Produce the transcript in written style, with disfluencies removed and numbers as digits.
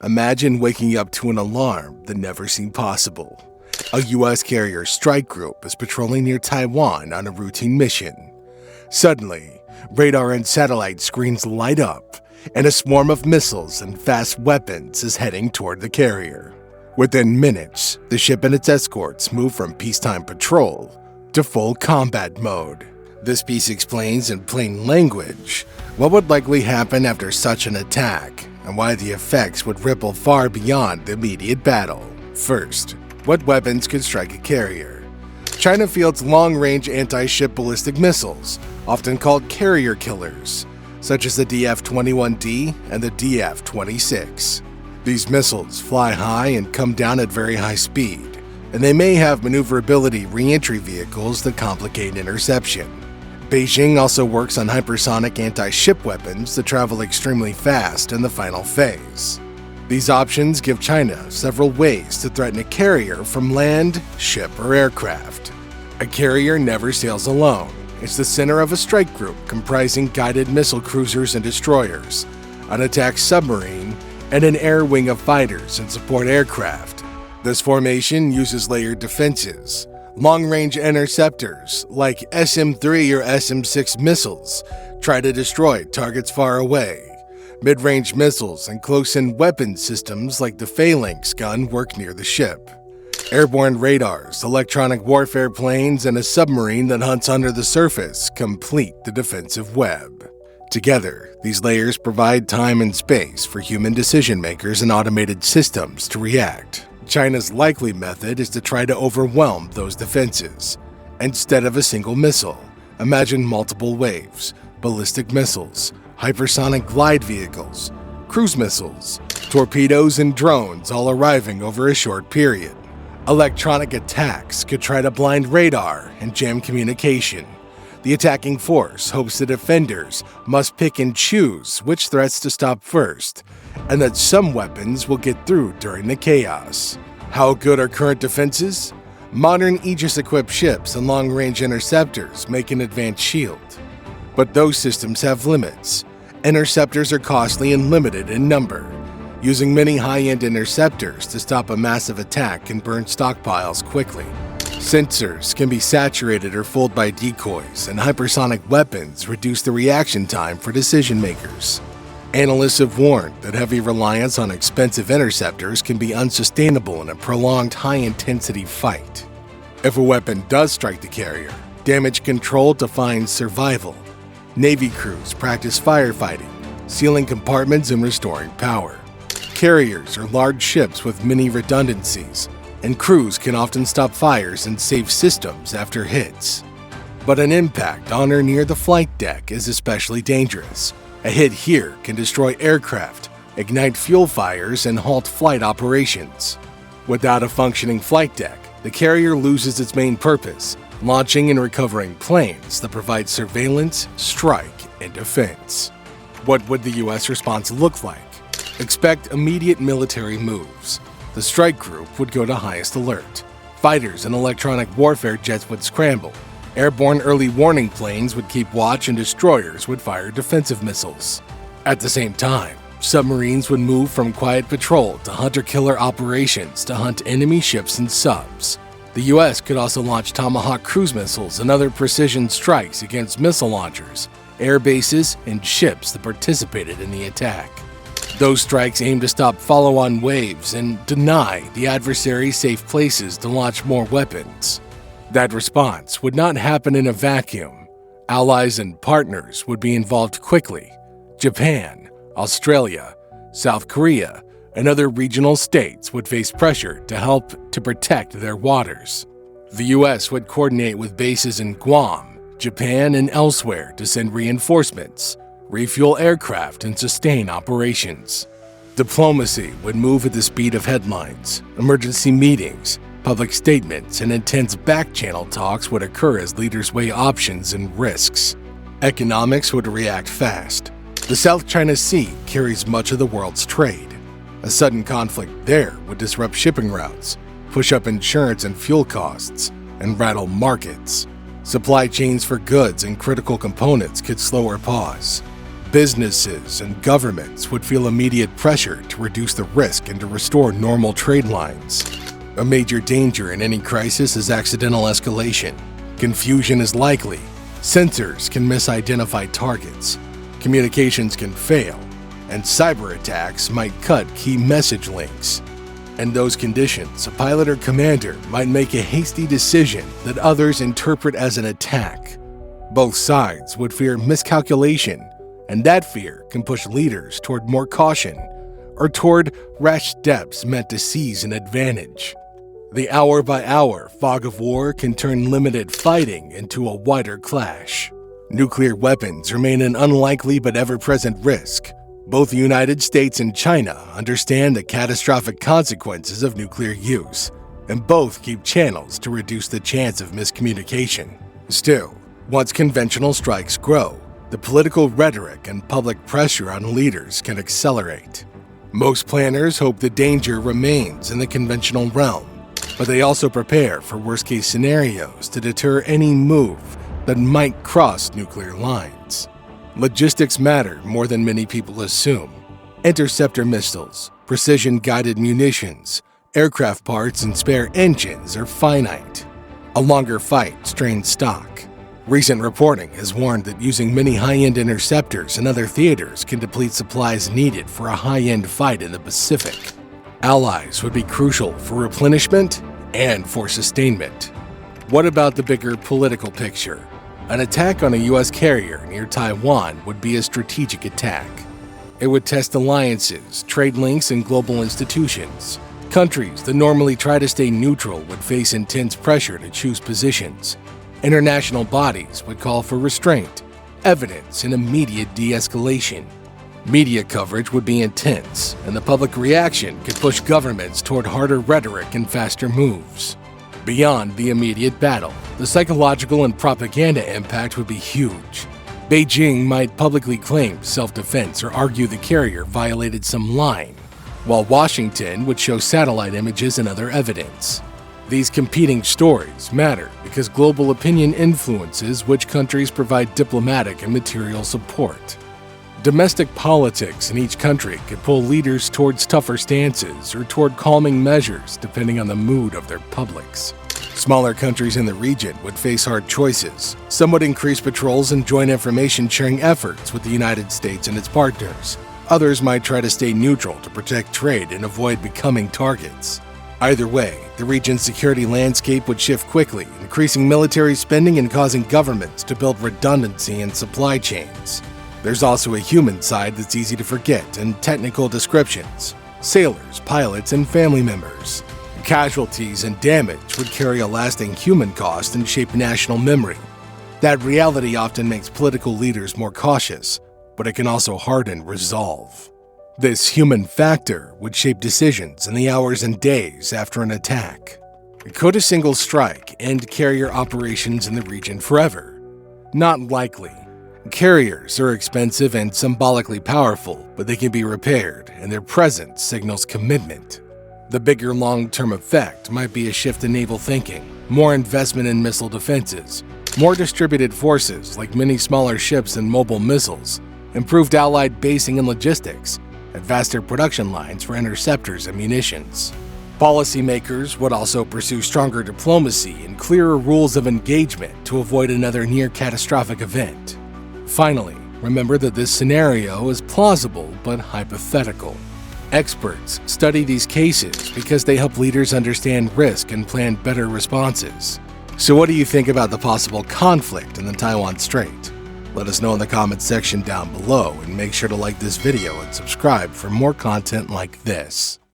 Imagine waking up to an alarm that never seemed possible. A U.S. carrier strike group is patrolling near Taiwan on a routine mission. Suddenly, radar and satellite screens light up, and a swarm of missiles and fast weapons is heading toward the carrier. Within minutes, the ship and its escorts move from peacetime patrol to full combat mode. This piece explains in plain language what would likely happen after such an attack and why the effects would ripple far beyond the immediate battle. First, what weapons could strike a carrier? China fields long-range anti-ship ballistic missiles, often called carrier killers, such as the DF-21D and the DF-26. These missiles fly high and come down at very high speed, and they may have maneuverability re-entry vehicles that complicate interception. Beijing also works on hypersonic anti-ship weapons that travel extremely fast in the final phase. These options give China several ways to threaten a carrier from land, ship, or aircraft. A carrier never sails alone. It's the center of a strike group comprising guided missile cruisers and destroyers, an attack submarine, and an air wing of fighters and support aircraft. This formation uses layered defenses. Long-range interceptors, like SM-3 or SM-6 missiles, try to destroy targets far away. Mid-range missiles and close-in weapon systems like the Phalanx gun work near the ship. Airborne radars, electronic warfare planes, and a submarine that hunts under the surface complete the defensive web. Together, these layers provide time and space for human decision-makers and automated systems to react. China's likely method is to try to overwhelm those defenses. Instead of a single missile, imagine multiple waves, ballistic missiles, hypersonic glide vehicles, cruise missiles, torpedoes, and drones all arriving over a short period. Electronic attacks could try to blind radar and jam communication. The attacking force hopes the defenders must pick and choose which threats to stop first, and that some weapons will get through during the chaos. How good are current defenses? Modern Aegis-equipped ships and long-range interceptors make an advanced shield. But those systems have limits. Interceptors are costly and limited in number. Using many high-end interceptors to stop a massive attack can burn stockpiles quickly. Sensors can be saturated or fooled by decoys, and hypersonic weapons reduce the reaction time for decision-makers. Analysts have warned that heavy reliance on expensive interceptors can be unsustainable in a prolonged high-intensity fight. If a weapon does strike the carrier, damage control defines survival. Navy crews practice firefighting, sealing compartments and restoring power. Carriers are large ships with many redundancies, and crews can often stop fires and save systems after hits. But an impact on or near the flight deck is especially dangerous. A hit here can destroy aircraft, ignite fuel fires, and halt flight operations. Without a functioning flight deck, the carrier loses its main purpose, launching and recovering planes that provide surveillance, strike, and defense. What would the U.S. response look like? Expect immediate military moves. The strike group would go to highest alert. Fighters and electronic warfare jets would scramble. Airborne early warning planes would keep watch, and destroyers would fire defensive missiles. At the same time, submarines would move from quiet patrol to hunter-killer operations to hunt enemy ships and subs. The U.S. could also launch Tomahawk cruise missiles and other precision strikes against missile launchers, air bases, and ships that participated in the attack. Those strikes aim to stop follow-on waves and deny the adversary safe places to launch more weapons. That response would not happen in a vacuum. Allies and partners would be involved quickly. Japan, Australia, South Korea, and other regional states would face pressure to help to protect their waters. The U.S. would coordinate with bases in Guam, Japan, and elsewhere to send reinforcements, refuel aircraft, and sustain operations. Diplomacy would move at the speed of headlines. Emergency meetings, public statements, and intense back-channel talks would occur as leaders weigh options and risks. Economics would react fast. The South China Sea carries much of the world's trade. A sudden conflict there would disrupt shipping routes, push up insurance and fuel costs, and rattle markets. Supply chains for goods and critical components could slow or pause. Businesses and governments would feel immediate pressure to reduce the risk and to restore normal trade lines. A major danger in any crisis is accidental escalation. Confusion is likely. Sensors can misidentify targets. Communications can fail. And cyber attacks might cut key message links. In those conditions, a pilot or commander might make a hasty decision that others interpret as an attack. Both sides would fear miscalculation, and that fear can push leaders toward more caution or toward rash steps meant to seize an advantage. The hour-by-hour fog of war can turn limited fighting into a wider clash. Nuclear weapons remain an unlikely but ever-present risk. Both the United States and China understand the catastrophic consequences of nuclear use, and both keep channels to reduce the chance of miscommunication. Still, once conventional strikes grow, the political rhetoric and public pressure on leaders can accelerate. Most planners hope the danger remains in the conventional realm, but they also prepare for worst-case scenarios to deter any move that might cross nuclear lines. Logistics matter more than many people assume. Interceptor missiles, precision-guided munitions, aircraft parts, and spare engines are finite. A longer fight strains stock. Recent reporting has warned that using many high-end interceptors in other theaters can deplete supplies needed for a high-end fight in the Pacific. Allies would be crucial for replenishment and for sustainment. What about the bigger political picture? An attack on a U.S. carrier near Taiwan would be a strategic attack. It would test alliances, trade links, and global institutions. Countries that normally try to stay neutral would face intense pressure to choose positions. International bodies would call for restraint, evidence, and immediate de-escalation. Media coverage would be intense, and the public reaction could push governments toward harder rhetoric and faster moves. Beyond the immediate battle, the psychological and propaganda impact would be huge. Beijing might publicly claim self-defense or argue the carrier violated some line, while Washington would show satellite images and other evidence. These competing stories matter because global opinion influences which countries provide diplomatic and material support. Domestic politics in each country could pull leaders towards tougher stances or toward calming measures depending on the mood of their publics. Smaller countries in the region would face hard choices. Some would increase patrols and join information-sharing efforts with the United States and its partners. Others might try to stay neutral to protect trade and avoid becoming targets. Either way, the region's security landscape would shift quickly, increasing military spending and causing governments to build redundancy in supply chains. There's also a human side that's easy to forget in technical descriptions. Sailors, pilots, and family members. Casualties and damage would carry a lasting human cost and shape national memory. That reality often makes political leaders more cautious, but it can also harden resolve. This human factor would shape decisions in the hours and days after an attack. Could a single strike end carrier operations in the region forever? Not likely. Carriers are expensive and symbolically powerful, but they can be repaired, and their presence signals commitment. The bigger long-term effect might be a shift in naval thinking, more investment in missile defenses, more distributed forces like many smaller ships and mobile missiles, improved allied basing and logistics, and faster production lines for interceptors and munitions. Policymakers would also pursue stronger diplomacy and clearer rules of engagement to avoid another near-catastrophic event. Finally, remember that this scenario is plausible but hypothetical. Experts study these cases because they help leaders understand risk and plan better responses. So what do you think about the possible conflict in the Taiwan Strait? Let us know in the comments section down below, and make sure to like this video and subscribe for more content like this.